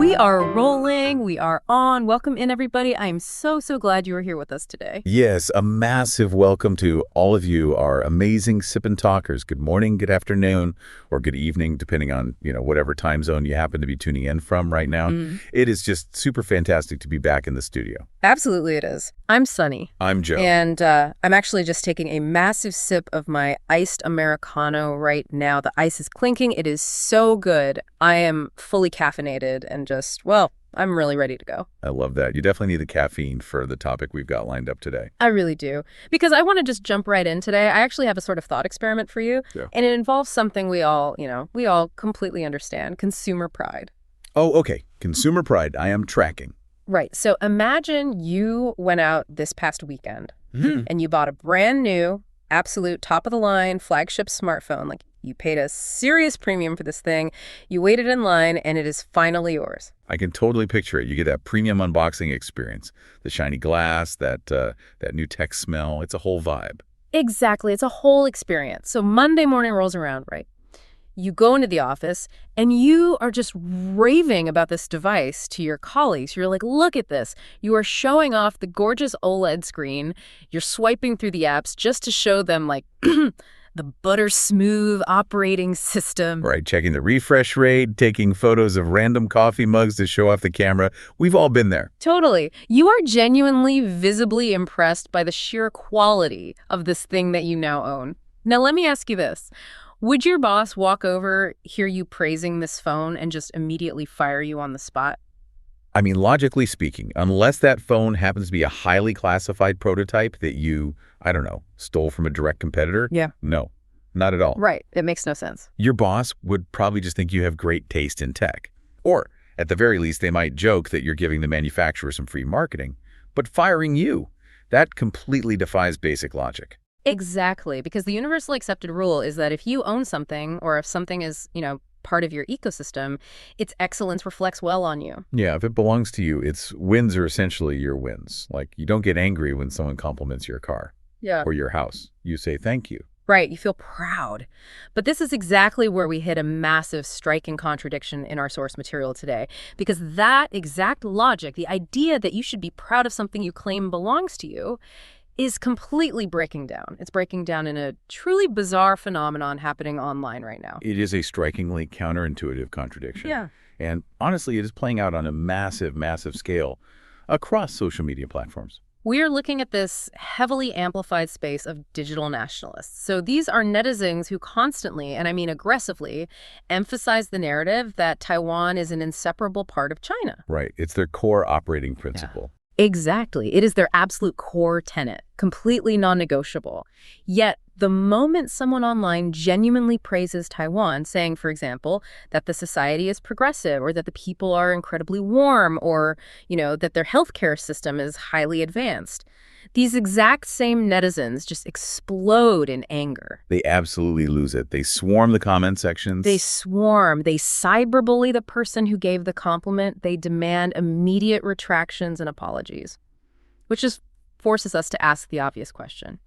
We are rolling. We are on. Welcome in, everybody. I am so glad you are here with us today. Yes, a massive welcome to all of you, our amazing Sip and Talkers. Good morning, good afternoon, or good evening, depending on, whatever time zone you happen to be tuning in from right now. It is just super fantastic to be back in the studio. Absolutely it is. I'm Sunny. I'm Joe. And I'm actually just taking a massive sip of my iced Americano right now. The ice is clinking. It is so good. I am fully caffeinated and I'm really ready to go. I love that. You definitely need the caffeine for the topic we've got lined up today. I really do. Because I want to just jump right in today. I actually have a sort of thought experiment for you. Yeah. And it involves something we all completely understand, consumer pride. Oh, okay. Consumer pride. I am tracking. Right. So imagine you went out this past weekend and you bought a brand new, absolute top-of-the-line flagship smartphone. Like, you paid a serious premium for this thing. You waited in line, and it is finally yours. I can totally picture it. You get that premium unboxing experience, the shiny glass, that new tech smell. It's a whole vibe. Exactly. It's a whole experience. So Monday morning rolls around, right? You go into the office, and you are just raving about this device to your colleagues. You're like, look at this. You are showing off the gorgeous OLED screen. You're swiping through the apps just to show them, like, the butter-smooth operating system. Right, checking the refresh rate, taking photos of random coffee mugs to show off the camera. We've all been there. Totally. You are genuinely, visibly impressed by the sheer quality of this thing that you now own. Now, let me ask you this. Would your boss walk over, hear you praising this phone, and just immediately fire you on the spot? I mean, logically speaking, unless that phone happens to be a highly classified prototype that you, stole from a direct competitor. Yeah. No, not at all. Right. It makes no sense. Your boss would probably just think you have great taste in tech. Or, at the very least, they might joke that you're giving the manufacturer some free marketing. But firing you, that completely defies basic logic. Exactly. Because the universally accepted rule is that if you own something, or if something is, part of your ecosystem, its excellence reflects well on you. Yeah, if it belongs to you, its wins are essentially your wins. Like, you don't get angry when someone compliments your car. Yeah. Or your house. You say thank you. Right, you feel proud. But this is exactly where we hit a massive, striking contradiction in our source material today. Because that exact logic, the idea that you should be proud of something you claim belongs to you, is completely breaking down. It's breaking down in a truly bizarre phenomenon happening online right now. It is a strikingly counterintuitive contradiction. Yeah. And honestly, it is playing out on a massive, massive scale across social media platforms. We are looking at this heavily amplified space of digital nationalists. So these are netizens who constantly, and I mean aggressively, emphasize the narrative that Taiwan is an inseparable part of China. Right. It's their core operating principle. Yeah. Exactly. It is their absolute core tenet, completely non-negotiable. Yet, the moment someone online genuinely praises Taiwan, saying, for example, that the society is progressive, or that the people are incredibly warm, or, that their healthcare system is highly advanced, these exact same netizens just explode in anger. They absolutely lose it. They swarm the comment sections. They swarm. They cyberbully the person who gave the compliment. They demand immediate retractions and apologies. Which just forces us to ask the obvious question.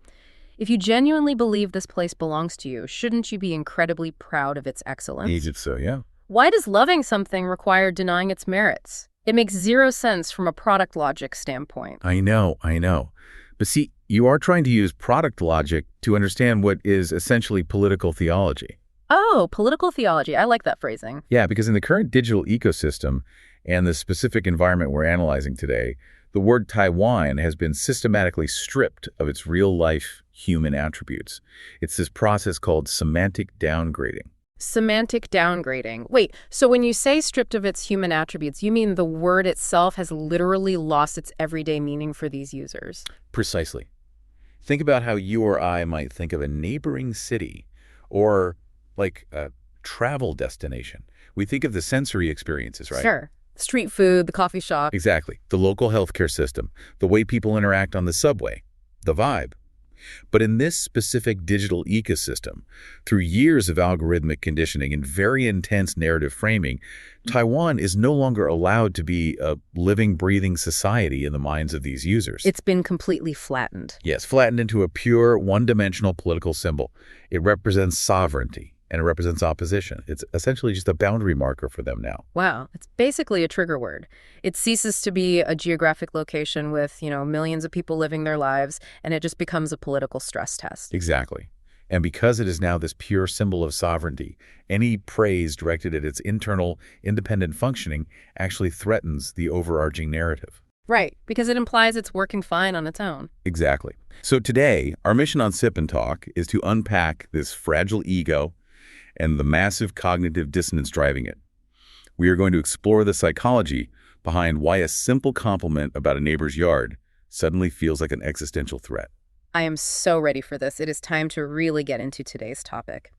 If you genuinely believe this place belongs to you, shouldn't you be incredibly proud of its excellence? Egypt, so yeah. Why does loving something require denying its merits? It makes zero sense from a product logic standpoint. I know. But see, you are trying to use product logic to understand what is essentially political theology. Oh, political theology. I like that phrasing. Yeah, because in the current digital ecosystem and the specific environment we're analyzing today, the word Taiwan has been systematically stripped of its real-life human attributes. It's this process called semantic downgrading. Semantic downgrading. Wait, so when you say stripped of its human attributes, you mean the word itself has literally lost its everyday meaning for these users? Precisely. Think about how you or I might think of a neighboring city or like a travel destination. We think of the sensory experiences, right? Sure. Street food, the coffee shop. Exactly. The local healthcare system, the way people interact on the subway, the vibe. But in this specific digital ecosystem, through years of algorithmic conditioning and very intense narrative framing, Taiwan is no longer allowed to be a living, breathing society in the minds of these users. It's been completely flattened. Yes, flattened into a pure, one-dimensional political symbol. It represents sovereignty and it represents opposition. It's essentially just a boundary marker for them now. Wow, it's basically a trigger word. It ceases to be a geographic location with, millions of people living their lives, and it just becomes a political stress test. Exactly. And because it is now this pure symbol of sovereignty, any praise directed at its internal, independent functioning actually threatens the overarching narrative. Right, because it implies it's working fine on its own. Exactly. So today, our mission on Sip and Talk is to unpack this fragile ego and the massive cognitive dissonance driving it. We are going to explore the psychology behind why a simple compliment about a neighbor's yard suddenly feels like an existential threat. I am so ready for this. It is time to really get into today's topic.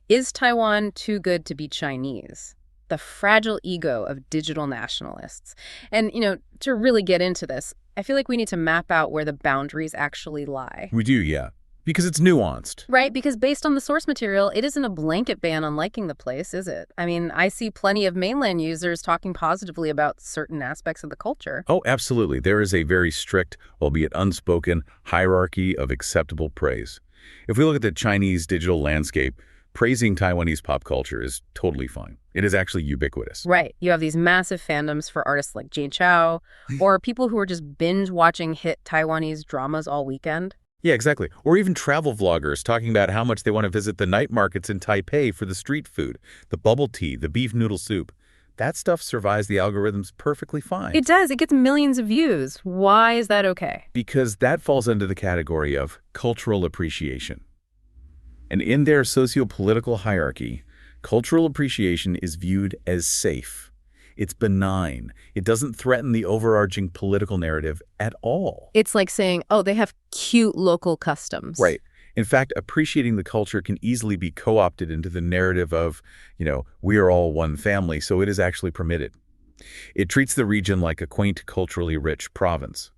Is Taiwan too good to be Chinese? The fragile ego of digital nationalists. And, to really get into this, I feel like we need to map out where the boundaries actually lie. We do, yeah. Because it's nuanced. Right, because based on the source material, it isn't a blanket ban on liking the place, is it? I mean, I see plenty of mainland users talking positively about certain aspects of the culture. Oh, absolutely. There is a very strict, albeit unspoken, hierarchy of acceptable praise. If we look at the Chinese digital landscape, praising Taiwanese pop culture is totally fine. It is actually ubiquitous. Right. You have these massive fandoms for artists like Jane Chao, or people who are just binge-watching hit Taiwanese dramas all weekend. Yeah, exactly. Or even travel vloggers talking about how much they want to visit the night markets in Taipei for the street food, the bubble tea, the beef noodle soup. That stuff survives the algorithms perfectly fine. It does. It gets millions of views. Why is that okay? Because that falls under the category of cultural appreciation. And in their socio-political hierarchy, cultural appreciation is viewed as safe. It's benign. It doesn't threaten the overarching political narrative at all. It's like saying, oh, they have cute local customs. Right. In fact, appreciating the culture can easily be co-opted into the narrative of, we are all one family, so it is actually permitted. It treats the region like a quaint, culturally rich province.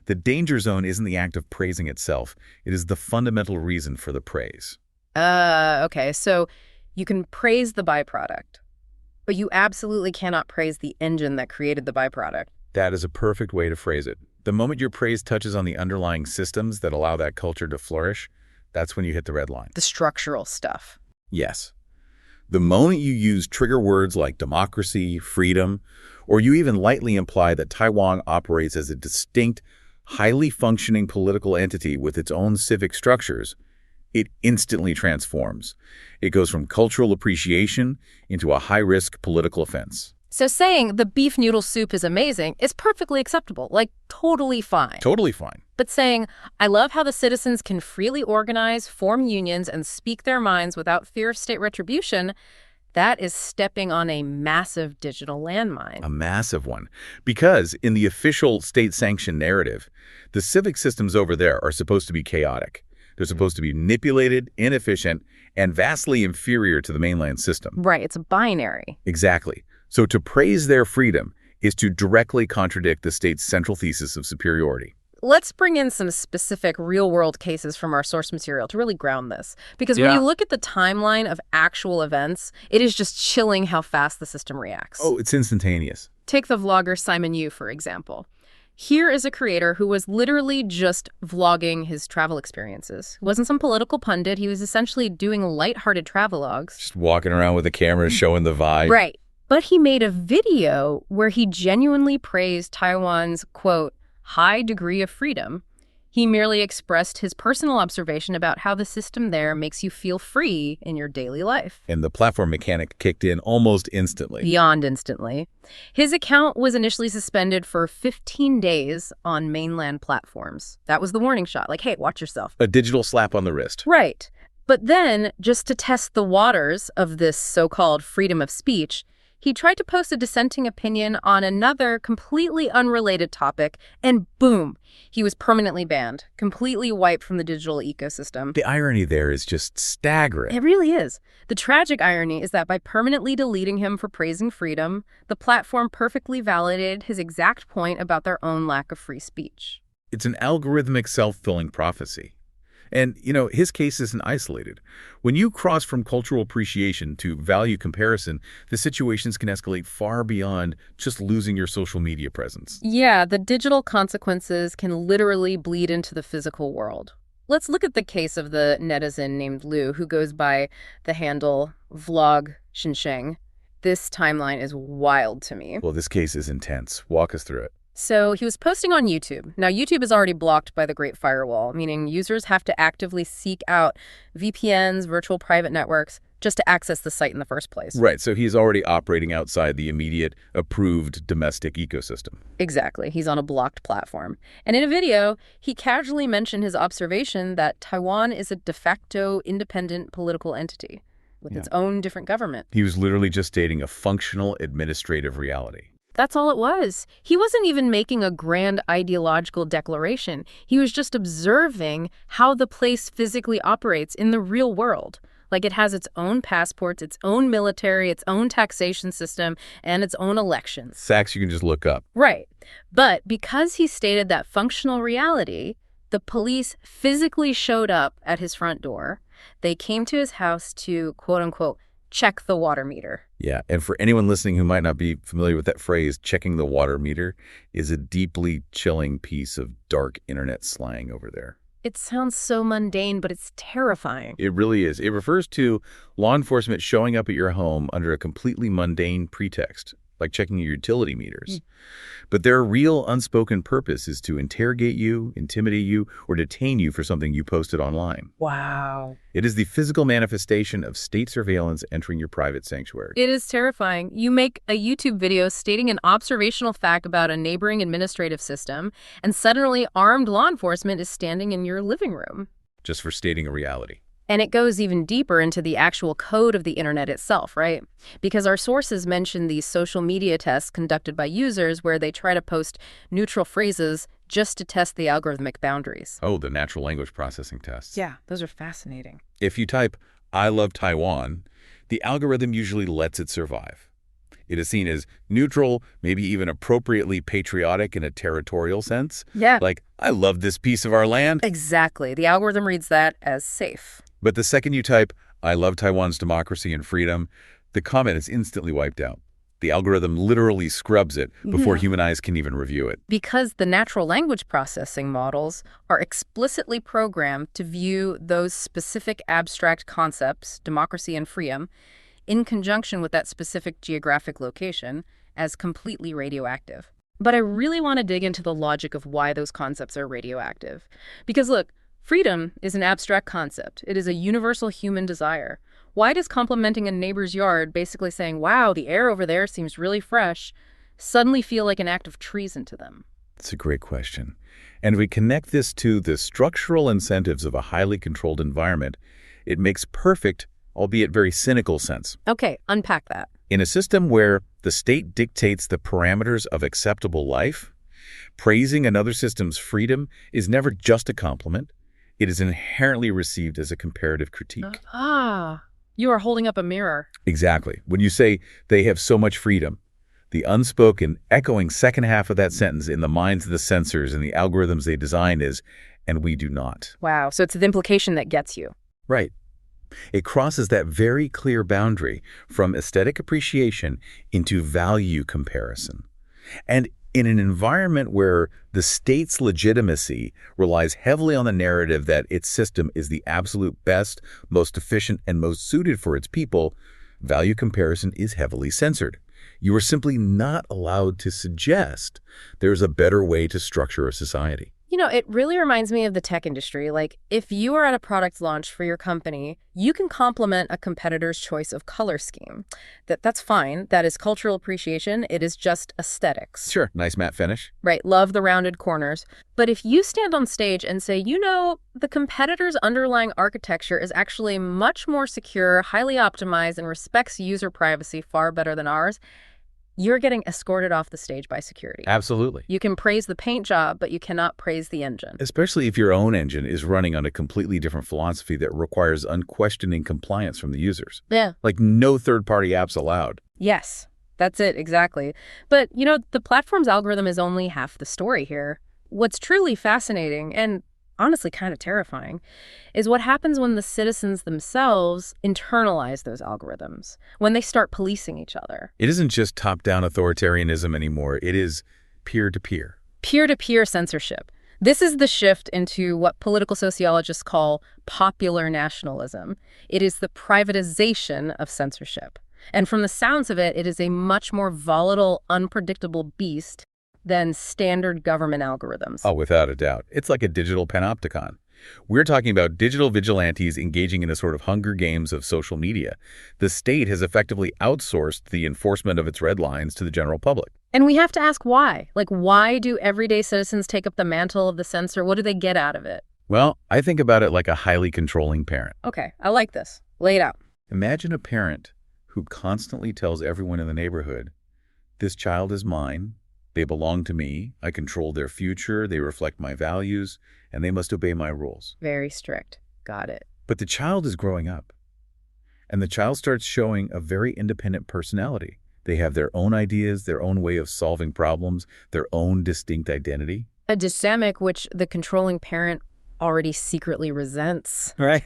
The danger zone isn't the act of praising itself. It is the fundamental reason for the praise. Okay, so you can praise the byproduct, but you absolutely cannot praise the engine that created the byproduct. That is a perfect way to phrase it. The moment your praise touches on the underlying systems that allow that culture to flourish, that's when you hit the red line. The structural stuff. Yes. The moment you use trigger words like democracy, freedom, or you even lightly imply that Taiwan operates as a distinct, highly functioning political entity with its own civic structures, it instantly transforms. It goes from cultural appreciation into a high-risk political offense. So saying the beef noodle soup is amazing is perfectly acceptable, like totally fine. Totally fine. But saying, I love how the citizens can freely organize, form unions, and speak their minds without fear of state retribution, that is stepping on a massive digital landmine. A massive one. Because in the official state-sanctioned narrative, the civic systems over there are supposed to be chaotic. They're supposed to be manipulated, inefficient, and vastly inferior to the mainland system. Right, it's a binary. Exactly. So to praise their freedom is to directly contradict the state's central thesis of superiority. Let's bring in some specific real-world cases from our source material to really ground this. Because when you look at the timeline of actual events, it is just chilling how fast the system reacts. Oh, it's instantaneous. Take the vlogger Simon Yu, for example. Here is a creator who was literally just vlogging his travel experiences. He wasn't some political pundit. He was essentially doing lighthearted travelogues. Just walking around with a camera, showing the vibe. Right. But he made a video where he genuinely praised Taiwan's, quote, high degree of freedom. He merely expressed his personal observation about how the system there makes you feel free in your daily life. And the platform mechanic kicked in almost instantly. Beyond instantly. His account was initially suspended for 15 days on mainland platforms. That was the warning shot, like, hey, watch yourself. A digital slap on the wrist. Right. But then, just to test the waters of this so-called freedom of speech, he tried to post a dissenting opinion on another completely unrelated topic, and boom, he was permanently banned, completely wiped from the digital ecosystem. The irony there is just staggering. It really is. The tragic irony is that by permanently deleting him for praising freedom, the platform perfectly validated his exact point about their own lack of free speech. It's an algorithmic self-fulfilling prophecy. And, his case isn't isolated. When you cross from cultural appreciation to value comparison, the situations can escalate far beyond just losing your social media presence. Yeah, the digital consequences can literally bleed into the physical world. let's look at the case of the netizen named Lu, who goes by the handle vlog Xinsheng. This timeline is wild to me. Well, this case is intense. Walk us through it. So he was posting on YouTube. Now, YouTube is already blocked by the Great Firewall, meaning users have to actively seek out VPNs, virtual private networks, just to access the site in the first place. Right, so he's already operating outside the immediate approved domestic ecosystem. Exactly. He's on a blocked platform. And in a video, he casually mentioned his observation that Taiwan is a de facto independent political entity with its own different government. He was literally just stating a functional administrative reality. That's all it was. He wasn't even making a grand ideological declaration. He was just observing how the place physically operates in the real world. Like it has its own passports, its own military, its own taxation system, and its own elections. Facts you can just look up. Right. But because he stated that functional reality, the police physically showed up at his front door. They came to his house to, quote unquote, check the water meter. Yeah, and for anyone listening who might not be familiar with that phrase, checking the water meter is a deeply chilling piece of dark internet slang over there. It sounds so mundane, but it's terrifying. It really is. It refers to law enforcement showing up at your home under a completely mundane pretext, like checking your utility meters. But their real unspoken purpose is to interrogate you, intimidate you, or detain you for something you posted online. Wow. It is the physical manifestation of state surveillance entering your private sanctuary. It is terrifying. You make a YouTube video stating an observational fact about a neighboring administrative system, and suddenly armed law enforcement is standing in your living room. Just for stating a reality. And it goes even deeper into the actual code of the internet itself, right? Because our sources mention these social media tests conducted by users where they try to post neutral phrases just to test the algorithmic boundaries. Oh, the natural language processing tests. Yeah, those are fascinating. If you type, "I love Taiwan," the algorithm usually lets it survive. It is seen as neutral, maybe even appropriately patriotic in a territorial sense. Yeah. Like, I love this piece of our land. Exactly. The algorithm reads that as safe. But the second you type, "I love Taiwan's democracy and freedom," the comment is instantly wiped out. The algorithm literally scrubs it before human eyes can even review it. Because the natural language processing models are explicitly programmed to view those specific abstract concepts, democracy and freedom, in conjunction with that specific geographic location, as completely radioactive. But I really want to dig into the logic of why those concepts are radioactive. Because look, freedom is an abstract concept. It is a universal human desire. Why does complimenting a neighbor's yard, basically saying, wow, the air over there seems really fresh, suddenly feel like an act of treason to them? That's a great question. And if we connect this to the structural incentives of a highly controlled environment, it makes perfect, albeit very cynical sense. Okay, unpack that. In a system where the state dictates the parameters of acceptable life, praising another system's freedom is never just a compliment. It is inherently received as a comparative critique. You are holding up a mirror. Exactly. When you say they have so much freedom, the unspoken, echoing second half of that sentence in the minds of the censors and the algorithms they design is, and we do not. Wow, so it's the implication that gets you. Right. It crosses that very clear boundary from aesthetic appreciation into value comparison. And in an environment where the state's legitimacy relies heavily on the narrative that its system is the absolute best, most efficient, and most suited for its people, value comparison is heavily censored. You are simply not allowed to suggest there's a better way to structure a society. You know, it really reminds me of the tech industry. Like, if you are at a product launch for your company, you can compliment a competitor's choice of color scheme. That's fine. That is cultural appreciation. It is just aesthetics. Sure, nice matte finish. Right, love the rounded corners. But if you stand on stage and say, you know, the competitor's underlying architecture is actually much more secure, highly optimized, and respects user privacy far better than ours, you're getting escorted off the stage by security. Absolutely. You can praise the paint job, but you cannot praise the engine. Especially if your own engine is running on a completely different philosophy that requires unquestioning compliance from the users. Yeah. Like no third-party apps allowed. Yes, that's it, exactly. But, you know, the platform's algorithm is only half the story here. What's truly fascinating, and honestly kind of terrifying, is what happens when the citizens themselves internalize those algorithms, when they start policing each other. It isn't just top-down authoritarianism anymore. It is peer-to-peer. Peer-to-peer censorship. This is the shift into what political sociologists call popular nationalism. It is the privatization of censorship. And from the sounds of it, it is a much more volatile, unpredictable beast than standard government algorithms. Oh, without a doubt. It's like a digital panopticon. We're talking about digital vigilantes engaging in a sort of Hunger Games of social media. The state has effectively outsourced the enforcement of its red lines to the general public. And we have to ask why. Like, why do everyday citizens take up the mantle of the censor? What do they get out of it? Well, I think about it like a highly controlling parent. Okay, I like this. Lay it out. Imagine a parent who constantly tells everyone in the neighborhood, this child is mine, they belong to me, I control their future, they reflect my values, and they must obey my rules. Very strict. Got it. But the child is growing up, and the child starts showing a very independent personality. They have their own ideas, their own way of solving problems, their own distinct identity. A dystemic which the controlling parent already secretly resents. Right.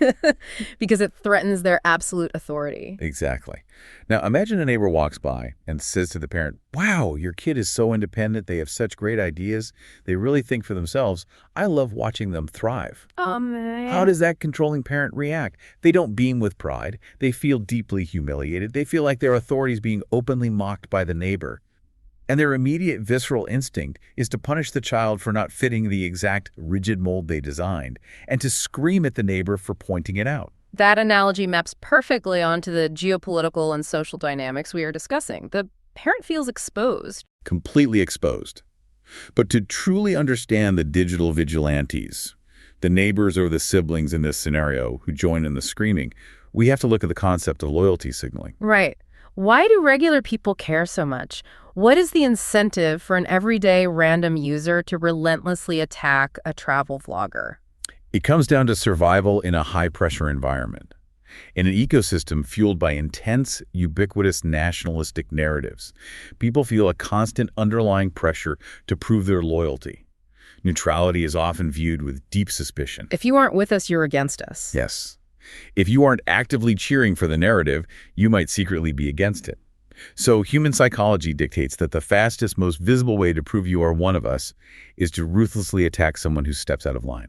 Because it threatens their absolute authority. Exactly. Now, imagine a neighbor walks by and says to the parent, wow, your kid is so independent. They have such great ideas. They really think for themselves. I love watching them thrive. Oh, man. How does that controlling parent react? They don't beam with pride. They feel deeply humiliated. They feel like their authority is being openly mocked by the neighbor. And their immediate visceral instinct is to punish the child for not fitting the exact rigid mold they designed, and to scream at the neighbor for pointing it out. That analogy maps perfectly onto the geopolitical and social dynamics we are discussing. The parent feels exposed. Completely exposed. But to truly understand the digital vigilantes, the neighbors or the siblings in this scenario who join in the screaming, we have to look at the concept of loyalty signaling. Right. Why do regular people care so much? What is the incentive for an everyday random user to relentlessly attack a travel vlogger? It comes down to survival in a high-pressure environment. In an ecosystem fueled by intense, ubiquitous nationalistic narratives, people feel a constant underlying pressure to prove their loyalty. Neutrality is often viewed with deep suspicion. If you aren't with us, you're against us. Yes. If you aren't actively cheering for the narrative, you might secretly be against it. So human psychology dictates that the fastest, most visible way to prove you are one of us is to ruthlessly attack someone who steps out of line.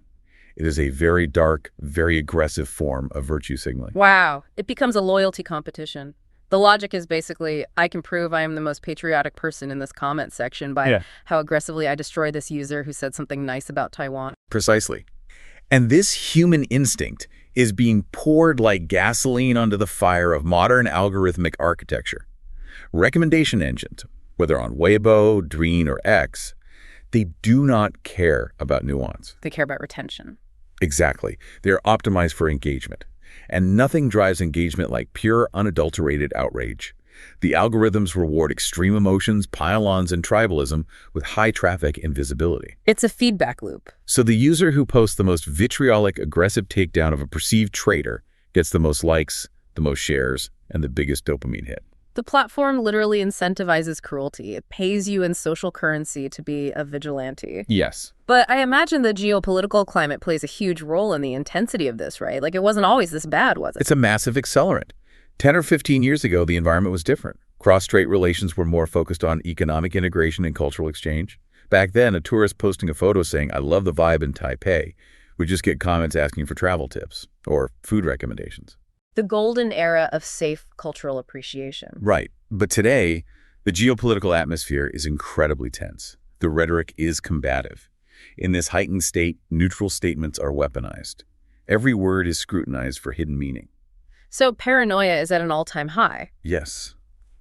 It is a very dark, very aggressive form of virtue signaling. Wow. It becomes a loyalty competition. The logic is basically, I can prove I am the most patriotic person in this comment section by how aggressively I destroy this user who said something nice about Taiwan. Precisely. And this human instinct is being poured like gasoline onto the fire of modern algorithmic architecture. Recommendation engines, whether on Weibo, Douyin, or X, they do not care about nuance. They care about retention. Exactly. They're optimized for engagement. And nothing drives engagement like pure, unadulterated outrage. The algorithms reward extreme emotions, pile-ons, and tribalism with high traffic and visibility. It's a feedback loop. So the user who posts the most vitriolic, aggressive takedown of a perceived traitor gets the most likes, the most shares, and the biggest dopamine hit. The platform literally incentivizes cruelty. It pays you in social currency to be a vigilante. Yes. But I imagine the geopolitical climate plays a huge role in the intensity of this, right? Like, it wasn't always this bad, was it? It's a massive accelerant. 10 or 15 years ago, the environment was different. Cross-strait relations were more focused on economic integration and cultural exchange. Back then, a tourist posting a photo saying, I love the vibe in Taipei, would just get comments asking for travel tips or food recommendations. The golden era of safe cultural appreciation. Right. But today, the geopolitical atmosphere is incredibly tense. The rhetoric is combative. In this heightened state, neutral statements are weaponized. Every word is scrutinized for hidden meaning. So paranoia is at an all-time high. Yes.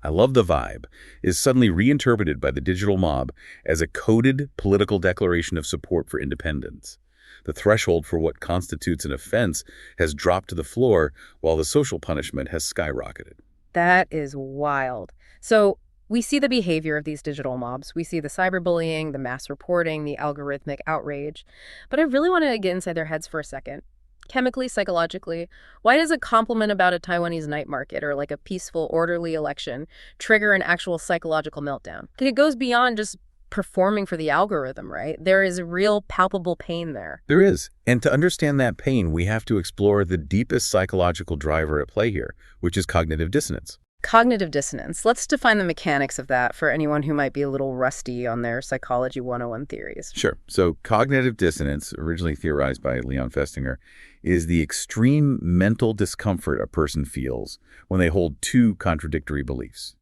I love the vibe is suddenly reinterpreted by the digital mob as a coded political declaration of support for independence. The threshold for what constitutes an offense has dropped to the floor while the social punishment has skyrocketed. That is wild. So we see the behavior of these digital mobs. We see the cyberbullying, the mass reporting, the algorithmic outrage. But I really want to get inside their heads for a second. Chemically, psychologically, why does a compliment about a Taiwanese night market or like a peaceful, orderly election trigger an actual psychological meltdown? It goes beyond just performing for the algorithm, right? There is real palpable pain there. There is. And to understand that pain, we have to explore the deepest psychological driver at play here, which is cognitive dissonance. Cognitive dissonance. Let's define the mechanics of that for anyone who might be a little rusty on their Psychology 101 theories. Sure. So cognitive dissonance, originally theorized by Leon Festinger, is the extreme mental discomfort a person feels when they hold two contradictory beliefs,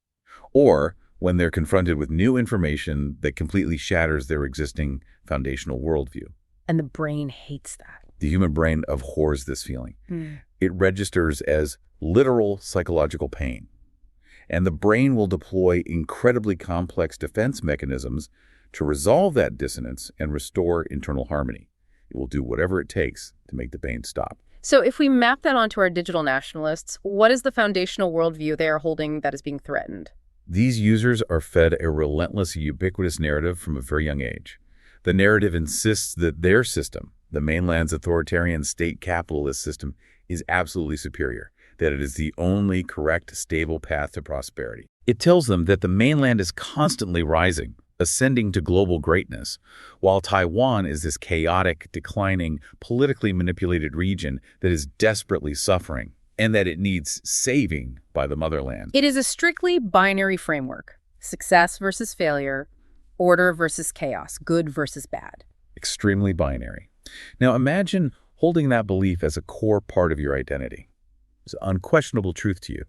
or when they're confronted with new information that completely shatters their existing foundational worldview. And the brain hates that. The human brain abhors this feeling. It registers as literal psychological pain. And the brain will deploy incredibly complex defense mechanisms to resolve that dissonance and restore internal harmony. It will do whatever it takes to make the pain stop. So if we map that onto our digital nationalists, what is the foundational worldview they are holding that is being threatened? These users are fed a relentless, ubiquitous narrative from a very young age. The narrative insists that their system, the mainland's authoritarian state capitalist system, is absolutely superior, that it is the only correct, stable path to prosperity. It tells them that the mainland is constantly rising, ascending to global greatness, while Taiwan is this chaotic, declining, politically manipulated region that is desperately suffering, and that it needs saving by the motherland. It is a strictly binary framework. Success versus failure, order versus chaos, good versus bad. Extremely binary. Now imagine holding that belief as a core part of your identity. It's an unquestionable truth to you.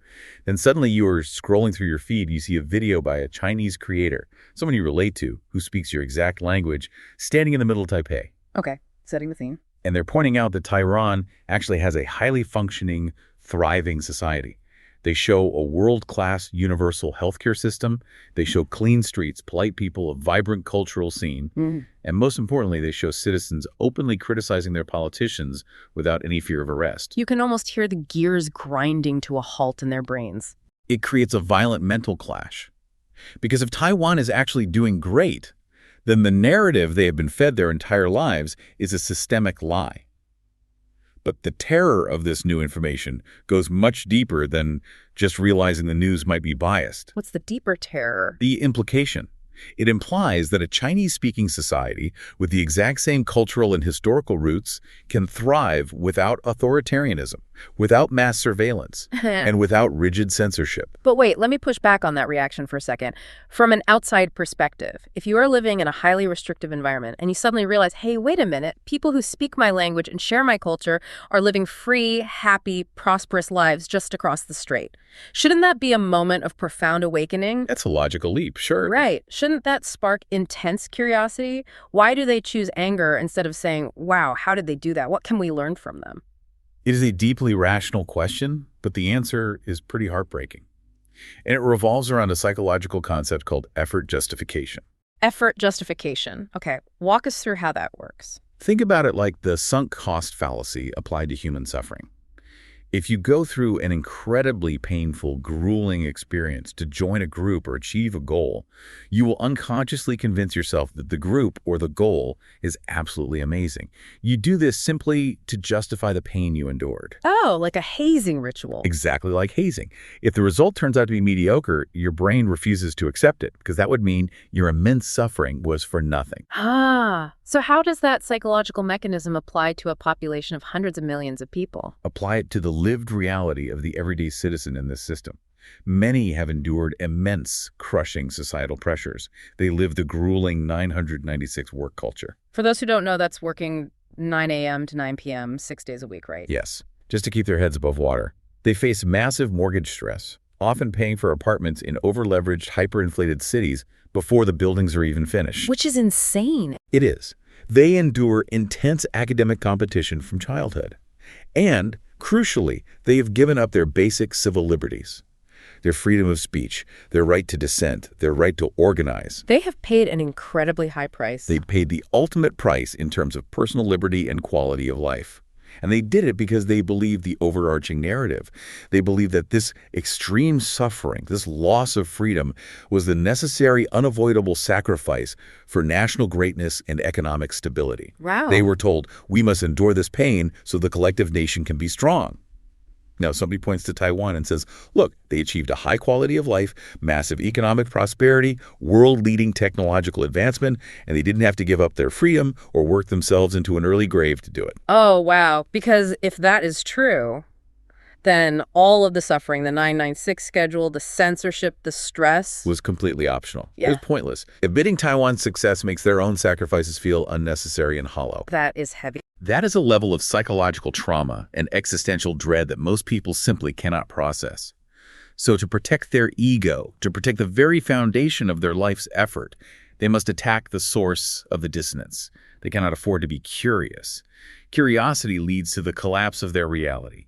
Then suddenly you are scrolling through your feed, you see a video by a Chinese creator, someone you relate to, who speaks your exact language, standing in the middle of Taipei. Okay, setting the scene. And they're pointing out that Taiwan actually has a highly functioning, thriving society. They show a world-class universal healthcare system. They show clean streets, polite people, a vibrant cultural scene. And most importantly, they show citizens openly criticizing their politicians without any fear of arrest. You can almost hear the gears grinding to a halt in their brains. It creates a violent mental clash. Because if Taiwan is actually doing great, then the narrative they have been fed their entire lives is a systemic lie. But the terror of this new information goes much deeper than just realizing the news might be biased. What's the deeper terror? The implication. It implies that a Chinese-speaking society with the exact same cultural and historical roots can thrive without authoritarianism, without mass surveillance, and without rigid censorship. But wait, let me push back on that reaction for a second. From an outside perspective, if you are living in a highly restrictive environment and you suddenly realize, hey, wait a minute, people who speak my language and share my culture are living free, happy, prosperous lives just across the strait. Shouldn't that be a moment of profound awakening? That's a logical leap, sure. Right. Shouldn't that spark intense curiosity? Why do they choose anger instead of saying, wow, how did they do that? What can we learn from them? It is a deeply rational question, but the answer is pretty heartbreaking. And it revolves around a psychological concept called effort justification. Effort justification. Okay, walk us through how that works. Think about it like the sunk cost fallacy applied to human suffering. If you go through an incredibly painful, grueling experience to join a group or achieve a goal, you will unconsciously convince yourself that the group or the goal is absolutely amazing. You do this simply to justify the pain you endured. Oh, like a hazing ritual. Exactly like hazing. If the result turns out to be mediocre, your brain refuses to accept it because that would mean your immense suffering was for nothing. So how does that psychological mechanism apply to a population of hundreds of millions of people? Apply it to the lived reality of the everyday citizen in this system. Many have endured immense, crushing societal pressures. They live the grueling 996 work culture. For those who don't know, that's working 9 a.m. to 9 p.m. 6 days a week, right? Yes, just to keep their heads above water. They face massive mortgage stress, often paying for apartments in over-leveraged, hyperinflated cities before the buildings are even finished. Which is insane. It is. They endure intense academic competition from childhood. And, crucially, they have given up their basic civil liberties. Their freedom of speech, their right to dissent, their right to organize. They have paid an incredibly high price. They paid the ultimate price in terms of personal liberty and quality of life. And they did it because they believed the overarching narrative. They believed that this extreme suffering, this loss of freedom, was the necessary, unavoidable sacrifice for national greatness and economic stability. Wow. They were told, we must endure this pain so the collective nation can be strong. Now, somebody points to Taiwan and says, look, they achieved a high quality of life, massive economic prosperity, world-leading technological advancement, and they didn't have to give up their freedom or work themselves into an early grave to do it. Oh, wow. Because if that is true, Then all of the suffering, the 996 schedule, the censorship, the stress, was completely optional. Yeah. It was pointless. Admitting Taiwan's success makes their own sacrifices feel unnecessary and hollow. That is heavy. That is a level of psychological trauma and existential dread that most people simply cannot process. So to protect their ego, to protect the very foundation of their life's effort, they must attack the source of the dissonance. They cannot afford to be curious. Curiosity leads to the collapse of their reality.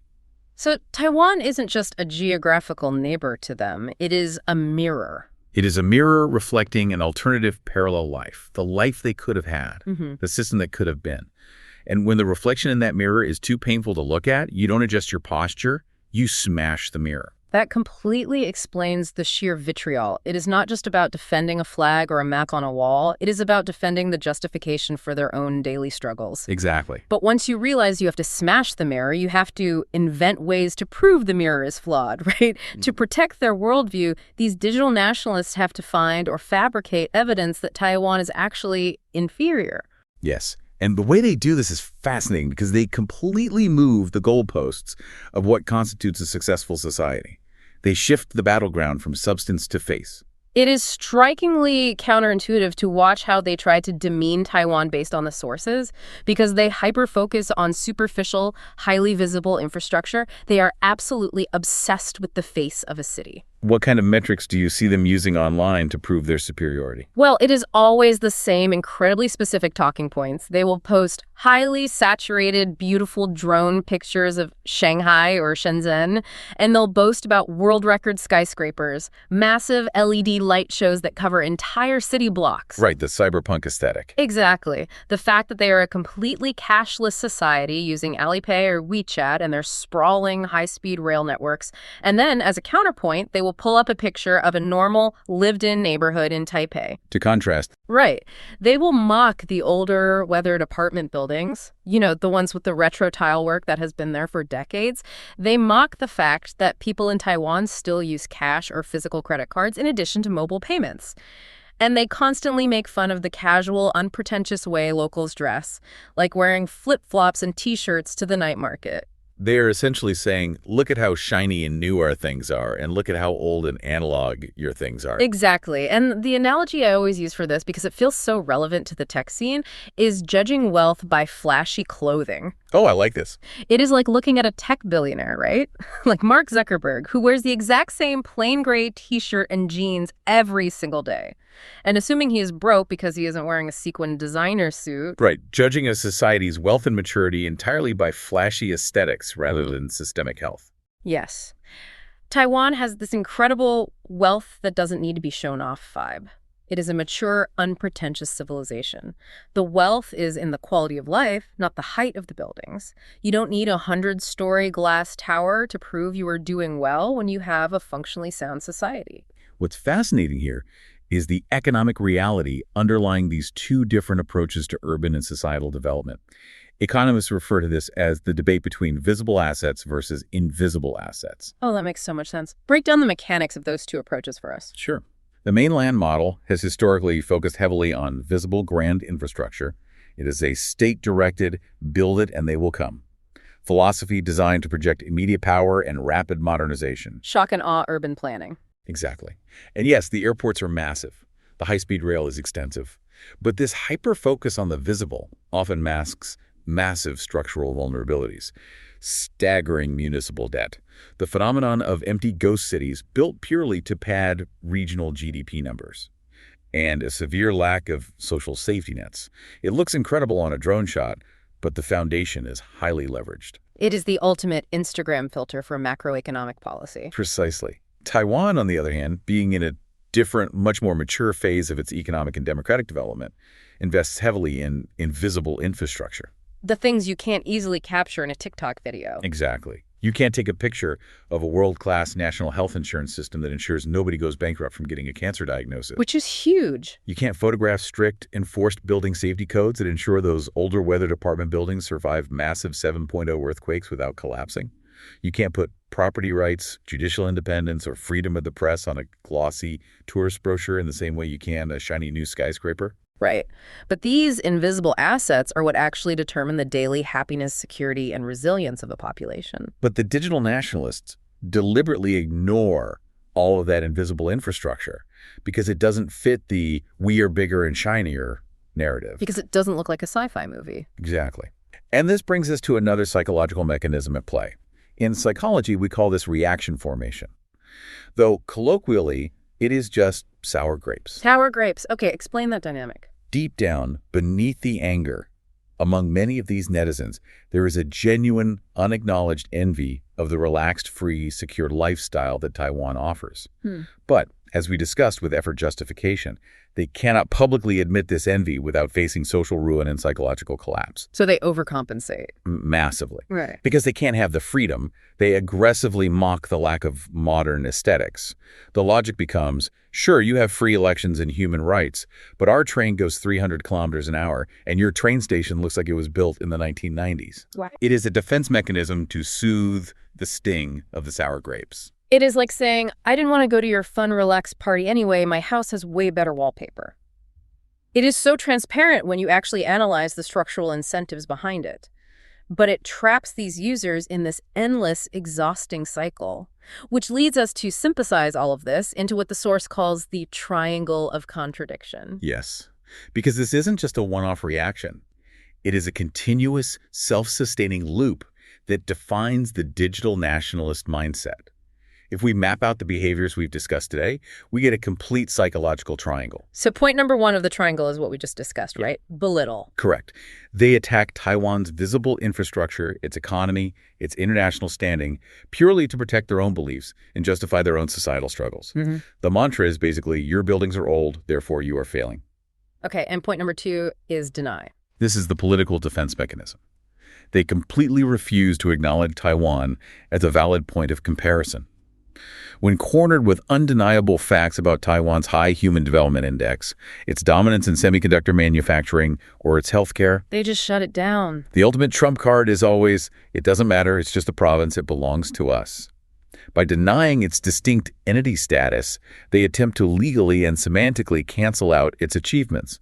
So Taiwan isn't just a geographical neighbor to them. It is a mirror. It is a mirror reflecting an alternative parallel life, the life they could have had, the system that could have been. And when the reflection in that mirror is too painful to look at, you don't adjust your posture, you smash the mirror. That completely explains the sheer vitriol. It is not just about defending a flag or a map on a wall. It is about defending the justification for their own daily struggles. Exactly. But once you realize you have to smash the mirror, you have to invent ways to prove the mirror is flawed, right? To protect their worldview, these digital nationalists have to find or fabricate evidence that Taiwan is actually inferior. Yes. And the way they do this is fascinating because they completely move the goalposts of what constitutes a successful society. They shift the battleground from substance to face. It is strikingly counterintuitive to watch how they try to demean Taiwan based on the sources, because they hyper-focus on superficial, highly visible infrastructure. They are absolutely obsessed with the face of a city. What kind of metrics do you see them using online to prove their superiority? Well, it is always the same incredibly specific talking points. They will post highly saturated, beautiful drone pictures of Shanghai or Shenzhen, and they'll boast about world record skyscrapers, massive LED light shows that cover entire city blocks. Right, the cyberpunk aesthetic. Exactly. The fact that they are a completely cashless society using Alipay or WeChat and their sprawling high-speed rail networks. And then, as a counterpoint, they will pull up a picture of a normal, lived-in neighborhood in Taipei. To contrast. Right. They will mock the older, weathered apartment buildings, you know, the ones with the retro tile work that has been there for decades. They mock the fact that people in Taiwan still use cash or physical credit cards in addition to mobile payments. And they constantly make fun of the casual, unpretentious way locals dress, like wearing flip-flops and T-shirts to the night market. They are essentially saying, look at how shiny and new our things are, and look at how old and analog your things are. Exactly. And the analogy I always use for this, because it feels so relevant to the tech scene, is judging wealth by flashy clothing. Oh, I like this. It is like looking at a tech billionaire, right? Like Mark Zuckerberg, who wears the exact same plain gray T-shirt and jeans every single day. And assuming he is broke because he isn't wearing a sequin designer suit. Right, judging a society's wealth and maturity entirely by flashy aesthetics rather than systemic health. Yes. Taiwan has this incredible wealth that doesn't need to be shown off vibe. It is a mature, unpretentious civilization. The wealth is in the quality of life, not the height of the buildings. You don't need a 100-story glass tower to prove you are doing well when you have a functionally sound society. What's fascinating here is the economic reality underlying these two different approaches to urban and societal development. Economists refer to this as the debate between visible assets versus invisible assets. Oh, that makes so much sense. Break down the mechanics of those two approaches for us. Sure. The mainland model has historically focused heavily on visible grand infrastructure. It is a state-directed, build it and they will come philosophy designed to project immediate power and rapid modernization. Shock and awe urban planning. Exactly. And yes, the airports are massive. The high-speed rail is extensive. But this hyper-focus on the visible often masks massive structural vulnerabilities, staggering municipal debt, the phenomenon of empty ghost cities built purely to pad regional GDP numbers, and a severe lack of social safety nets. It looks incredible on a drone shot, but the foundation is highly leveraged. It is the ultimate Instagram filter for macroeconomic policy. Precisely. Taiwan, on the other hand, being in a different, much more mature phase of its economic and democratic development, invests heavily in invisible infrastructure. The things you can't easily capture in a TikTok video. Exactly. You can't take a picture of a world-class national health insurance system that ensures nobody goes bankrupt from getting a cancer diagnosis. Which is huge. You can't photograph strict, enforced building safety codes that ensure those older weathered apartment buildings survive massive 7.0 earthquakes without collapsing. You can't put property rights, judicial independence, or freedom of the press on a glossy tourist brochure in the same way you can a shiny new skyscraper. Right. But these invisible assets are what actually determine the daily happiness, security, and resilience of a population. But the digital nationalists deliberately ignore all of that invisible infrastructure because it doesn't fit the "we are bigger and shinier" narrative. Because it doesn't look like a sci-fi movie. Exactly. And this brings us to another psychological mechanism at play. In psychology, we call this reaction formation. Though colloquially, it is just sour grapes. Sour grapes. Okay, explain that dynamic. Deep down, beneath the anger, among many of these netizens, there is a genuine, unacknowledged envy of the relaxed, free, secure lifestyle that Taiwan offers. But, as we discussed with effort justification, they cannot publicly admit this envy without facing social ruin and psychological collapse. So they overcompensate. Massively. Right. Because they can't have the freedom, they aggressively mock the lack of modern aesthetics. The logic becomes, sure, you have free elections and human rights, but our train goes 300 kilometers an hour, and your train station looks like it was built in the 1990s. Wow. It is a defense mechanism to soothe the sting of the sour grapes. It is like saying, I didn't want to go to your fun, relaxed party anyway. My house has way better wallpaper. It is so transparent when you actually analyze the structural incentives behind it. But it traps these users in this endless, exhausting cycle, which leads us to synthesize all of this into what the source calls the triangle of contradiction. Yes, because this isn't just a one-off reaction. It is a continuous, self-sustaining loop that defines the digital nationalist mindset. If we map out the behaviors we've discussed today, we get a complete psychological triangle. So point number one of the triangle is what we just discussed, right? Belittle. Correct. They attack Taiwan's visible infrastructure, its economy, its international standing, purely to protect their own beliefs and justify their own societal struggles. The mantra is basically, your buildings are old, therefore you are failing. Okay, and point number two is deny. This is the political defense mechanism. They completely refuse to acknowledge Taiwan as a valid point of comparison. When cornered with undeniable facts about Taiwan's high human development index, its dominance in semiconductor manufacturing, or its healthcare, they just shut it down. The ultimate trump card is always, it doesn't matter, it's just a province, it belongs to us. By denying its distinct entity status, they attempt to legally and semantically cancel out its achievements.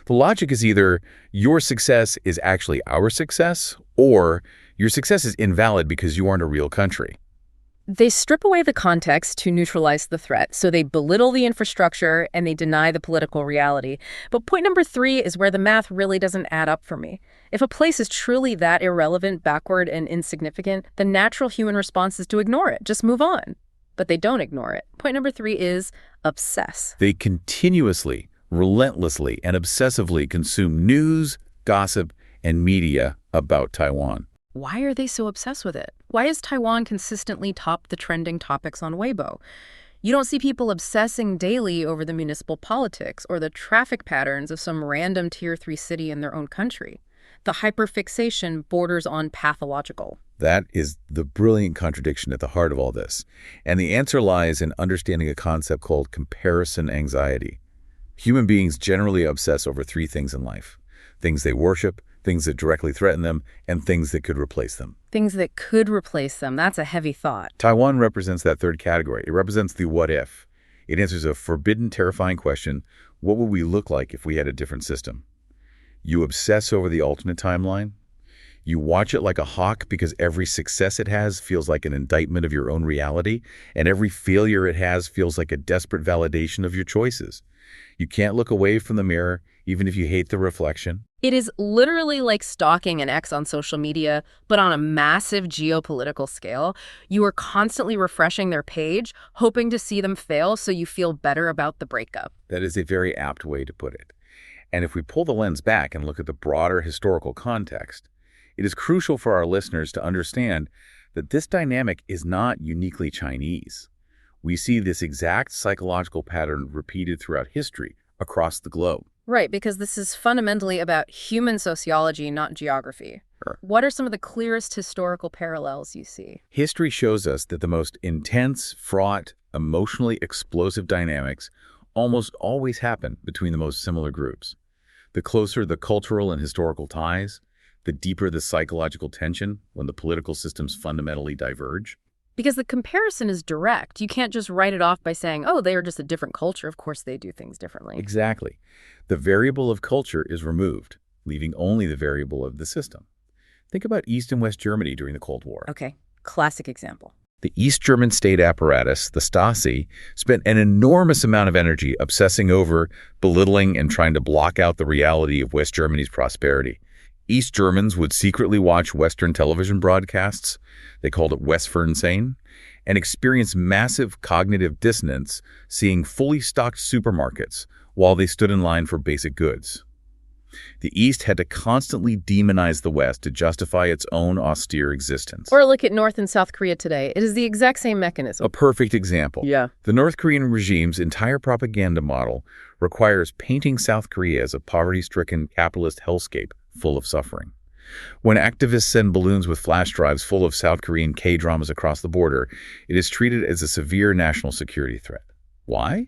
The logic is either your success is actually our success, or your success is invalid because you aren't a real country. They strip away the context to neutralize the threat, so they belittle the infrastructure and they deny the political reality. But point number three is where the math really doesn't add up for me. If a place is truly that irrelevant, backward, and insignificant, the natural human response is to ignore it, just move on. But they don't ignore it. Point number three is obsess. They continuously, relentlessly, and obsessively consume news, gossip, and media about Taiwan. Why are they so obsessed with it? Why is Taiwan consistently top the trending topics on Weibo? You don't see people obsessing daily over the municipal politics or the traffic patterns of some random Tier 3 city in their own country. The hyperfixation borders on pathological. That is the brilliant contradiction at the heart of all this. And the answer lies in understanding a concept called comparison anxiety. Human beings generally obsess over three things in life: things they worship, things that directly threaten them, and things that could replace them. Things that could replace them. That's a heavy thought. Taiwan represents that third category. It represents the what if. It answers a forbidden, terrifying question: what would we look like if we had a different system? You obsess over the alternate timeline. You watch it like a hawk because every success it has feels like an indictment of your own reality, and every failure it has feels like a desperate validation of your choices. You can't look away from the mirror, even if you hate the reflection. It is literally like stalking an ex on social media, but on a massive geopolitical scale. You are constantly refreshing their page, hoping to see them fail so you feel better about the breakup. That is a very apt way to put it. And if we pull the lens back and look at the broader historical context, it is crucial for our listeners to understand that this dynamic is not uniquely Chinese. We see this exact psychological pattern repeated throughout history across the globe. Right, because this is fundamentally about human sociology, not geography. Sure. What are some of the clearest historical parallels you see? History shows us that the most intense, fraught, emotionally explosive dynamics almost always happen between the most similar groups. The closer the cultural and historical ties, the deeper the psychological tension when the political systems fundamentally diverge. Because the comparison is direct. You can't just write it off by saying, oh, they are just a different culture. Of course they do things differently. Exactly. The variable of culture is removed, leaving only the variable of the system. Think about East and West Germany during the Cold War. Okay, classic example. The East German state apparatus, the Stasi, spent an enormous amount of energy obsessing over, belittling, and trying to block out the reality of West Germany's prosperity. East Germans would secretly watch Western television broadcasts, they called it Westfernsehen, and experience massive cognitive dissonance seeing fully stocked supermarkets while they stood in line for basic goods. The East had to constantly demonize the West to justify its own austere existence. Or look at North and South Korea today. It is the exact same mechanism. A perfect example. Yeah. The North Korean regime's entire propaganda model requires painting South Korea as a poverty-stricken capitalist hellscape full of suffering. When activists send balloons with flash drives full of South Korean K-dramas across the border, it is treated as a severe national security threat. Why?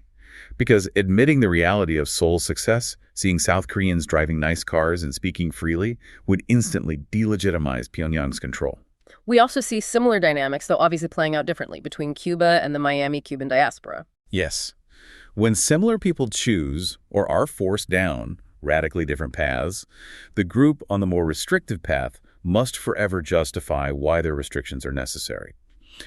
Because admitting the reality of Seoul's success, seeing South Koreans driving nice cars and speaking freely, would instantly delegitimize Pyongyang's control. We also see similar dynamics, though obviously playing out differently, between Cuba and the Miami Cuban diaspora. Yes. When similar people choose, or are forced down, radically different paths, the group on the more restrictive path must forever justify why their restrictions are necessary.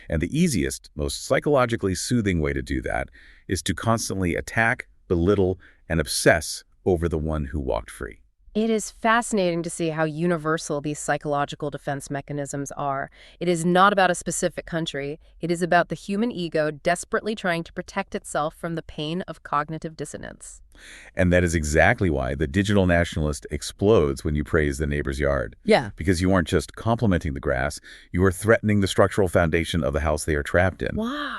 And the easiest, most psychologically soothing way to do that is to constantly attack, belittle, and obsess over the one who walked free. It is fascinating to see how universal these psychological defense mechanisms are. It is not about a specific country. It is about the human ego desperately trying to protect itself from the pain of cognitive dissonance. And that is exactly why the digital nationalist explodes when you praise the neighbor's yard. Yeah. Because you aren't just complimenting the grass, you are threatening the structural foundation of the house they are trapped in. Wow.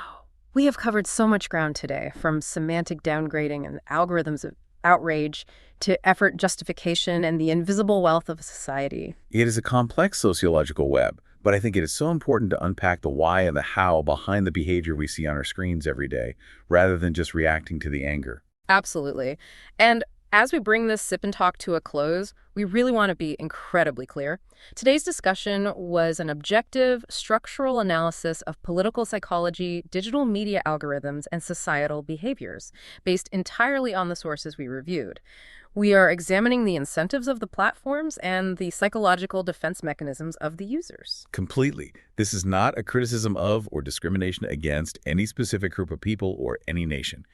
We have covered so much ground today, from semantic downgrading and algorithms of outrage to effort justification and the invisible wealth of a society. It is a complex sociological web, but I think it is so important to unpack the why and the how behind the behavior we see on our screens every day, rather than just reacting to the anger. Absolutely. And as we bring this Sip and Talk to a close, we really want to be incredibly clear. Today's discussion was an objective, structural analysis of political psychology, digital media algorithms, and societal behaviors, based entirely on the sources we reviewed. We are examining the incentives of the platforms and the psychological defense mechanisms of the users. Completely. This is not a criticism of or discrimination against any specific group of people or any nation.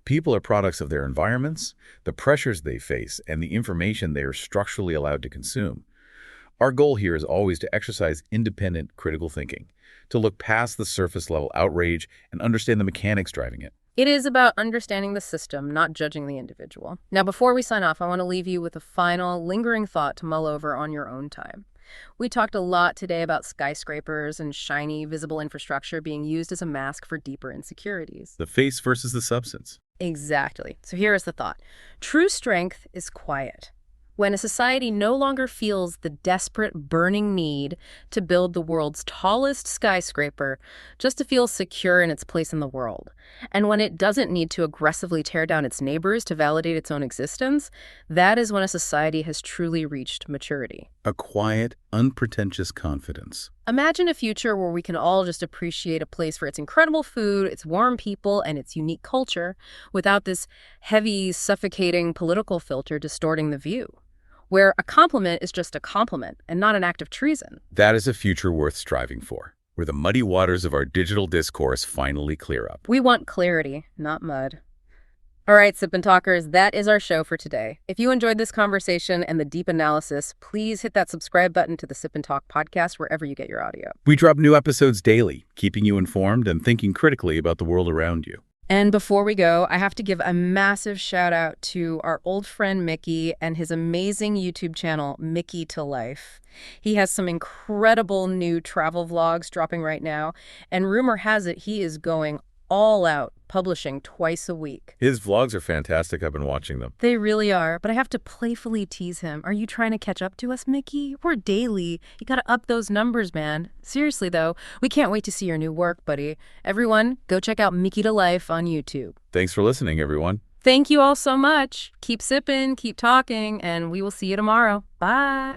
People are products of their environments, the pressures they face, and the information they are structurally allowed to consume. Our goal here is always to exercise independent, critical thinking, to look past the surface-level outrage and understand the mechanics driving it. It is about understanding the system, not judging the individual. Now, before we sign off, I want to leave you with a final, lingering thought to mull over on your own time. We talked a lot today about skyscrapers and shiny, visible infrastructure being used as a mask for deeper insecurities. The face versus the substance. Exactly. So here is the thought. True strength is quiet. When a society no longer feels the desperate, burning need to build the world's tallest skyscraper just to feel secure in its place in the world, and when it doesn't need to aggressively tear down its neighbors to validate its own existence, that is when a society has truly reached maturity. A quiet, unpretentious confidence. Imagine a future where we can all just appreciate a place for its incredible food, its warm people, and its unique culture without this heavy, suffocating political filter distorting the view, where a compliment is just a compliment and not an act of treason. That is a future worth striving for, where the muddy waters of our digital discourse finally clear up. We want clarity, not mud. All right, Sip and Talkers, that is our show for today. If you enjoyed this conversation and the deep analysis, please hit that subscribe button to the Sip and Talk podcast wherever you get your audio. We drop new episodes daily, keeping you informed and thinking critically about the world around you. And before we go, I have to give a massive shout out to our old friend Mickey and his amazing YouTube channel, Mickey to Life. He has some incredible new travel vlogs dropping right now, and rumor has it he is going all out, publishing twice a week. His vlogs are fantastic. I've been watching them. They really are, but I have to playfully tease him. Are you trying to catch up to us, Mickey? We're daily. You gotta up those numbers, man. Seriously, though, we can't wait to see your new work, buddy. Everyone, go check out Mickey to Life on YouTube. Thanks for listening, everyone. Thank you all so much. Keep sipping, keep talking, and we will see you tomorrow. Bye.